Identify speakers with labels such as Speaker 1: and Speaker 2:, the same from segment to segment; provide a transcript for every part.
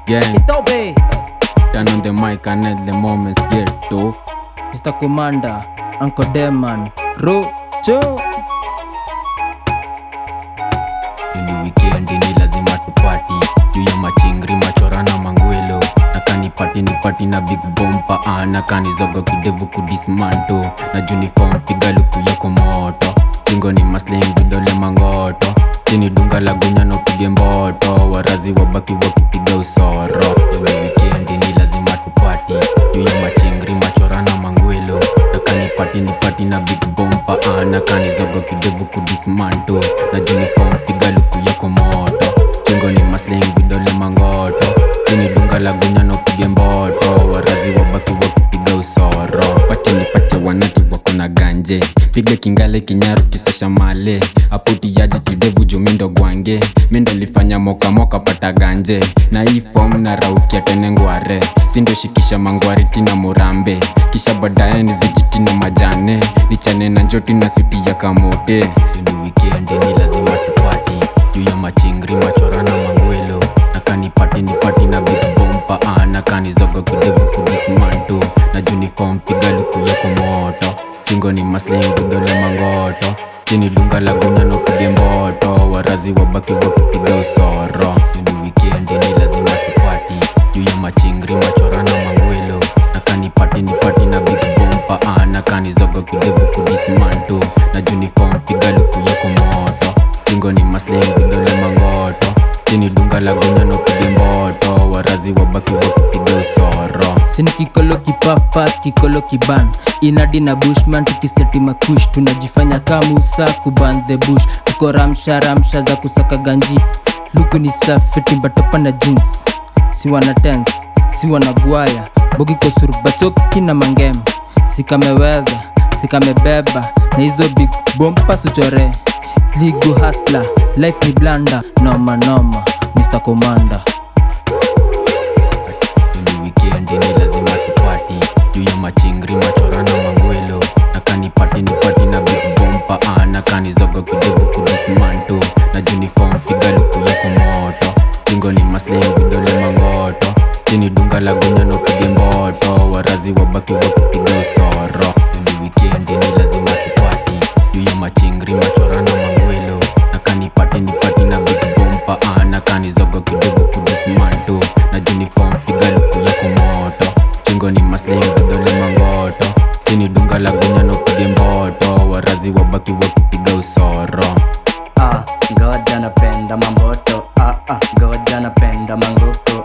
Speaker 1: Yeah, turn on the mic and let the moments get tough.
Speaker 2: Mr. Commander, Uncle Deman, Rocho.
Speaker 1: Ini weekend ni lazima tupati, juu ya machingri machora na mangwelo. Nakani pati na big bomba, nakani zogo kidevu kudismanto. Na uniform piga luku yako moto, tingo ni masling vidole mangoto. Chini dunga la gunya no pige mboto, warazi wabaki wakipiga usoro. Ini weekend ni lazima tupati, juu ya machingri machora na mangwelo. Nakani pati na big bomba, nakani zogo kidevu kudismanto. Na uniform piga luku yako moto, tingo ni masling vidole mangoto. Chini dunga la gunya no pige mboto, warazi wabaki wakipiga usoro. Pate wanati wako na ganje, pige kingale kinyaru kisasha male. Aputi yaji kidevu juu mindo gwange, mindo lifanya moka pata ganje. Na hii form na raukia tene ngware, sindo shikisha mangwari tina murambe. Kisha badaye ni vijiti na majane, nichane na njoti na suti ya kamote. Ini weekend ni lazima tupati, juu ya machingri machora na mangwelo. Nakani pati na big bomba, nakani zogo kidevu kudismanto. Na uniform piga luku yako moto, tingo ni masling vidole mangoto. Chini dunga la gunya no pige mboto, warazi wabaki wakipiga usoro. Ini weekend ni lazima tupati, juu ya machingri machora na mangwelo. Nakani pati na big bomba, nakani zogo kidevu kudismanto. Na uniform piga luku yako moto, tingo ni masling vidole mangoto. Chini dunga la gunya no pige mboto, warazi wabaki wakipiga usoro.
Speaker 2: Sini kikolo kipapas, kikolo kiban, inadi na bushman, tukisteti makush. Tunajifanya kamusa kuban the bush, tuko ramsha za kusaka ganji. Luku ni safi timbatopa na jeans, si wana tense, si wana guaya. Bogi kosuru bachoki na mangem, sikameweza, sikamebeba. Na hizo big bomba suchore, ligu hustler, life ni blanda. Noma, Mr. Commander.
Speaker 1: Ini weekend ni lazima tupati, juu ya machingri machora na mangwelo. Nakani pati na big bomba, nakani zogo kidevu kudismanto. Na uniform piga luku yako moto, tingo ni masling vidole mangoto. Chini dunga la gunya no pige mboto, warazi wabaki wakipiga usoro. Ini weekend ni lazima tupati, juu ya machingri machora na mangwelo. Nakani pati na big bomba, nakani zogo kidevu kudismanto. Na uniform piga luku yako moto, tingo ni masling vidole mangoto. Chini dunga la gunya no pige mboto, warazi wabaki wakipiga usoro.
Speaker 3: Ngoja napenda mamboto, ngoja napenda mangoko,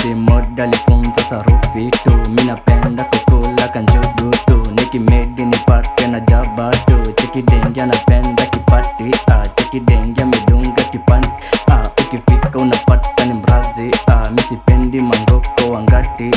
Speaker 3: si moda lifunza sarufi tu. Minapenda kukula kanjugu tu, nikimedi nipate na jaba tu. Chikidengia napenda kipati, chikidengia medunga kipani. Ukifika unapata ni mrazi, misipendi mangoko wangati,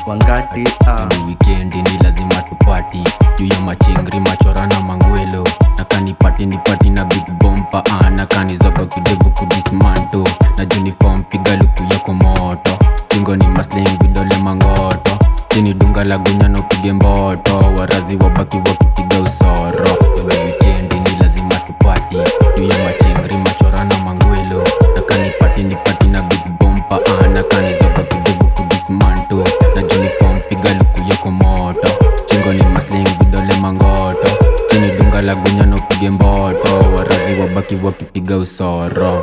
Speaker 3: wangati.
Speaker 1: Ini weekend ni lazima tupati, juu ya machingri machora na mangwelo. Nakani pati na big bomba, nakani zogo kidevu kudismanto. Na uniform piga luku yako moto, tingo ni masling vidole mangoto. Chini dunga la gunya no pige mboto, warazi wabaki wakipiga usoro. Ini weekend ni lazima tupati, juu ya machingri machora na mangwelo. Nakani pati na big bomba, nakani zogo kidevu kudismanto. Na uniform piga luku yako moto, tingo ni masling vidole mangoto. Chini dunga la gunya no pige mboto, warazi wabaki wakipiga usoro.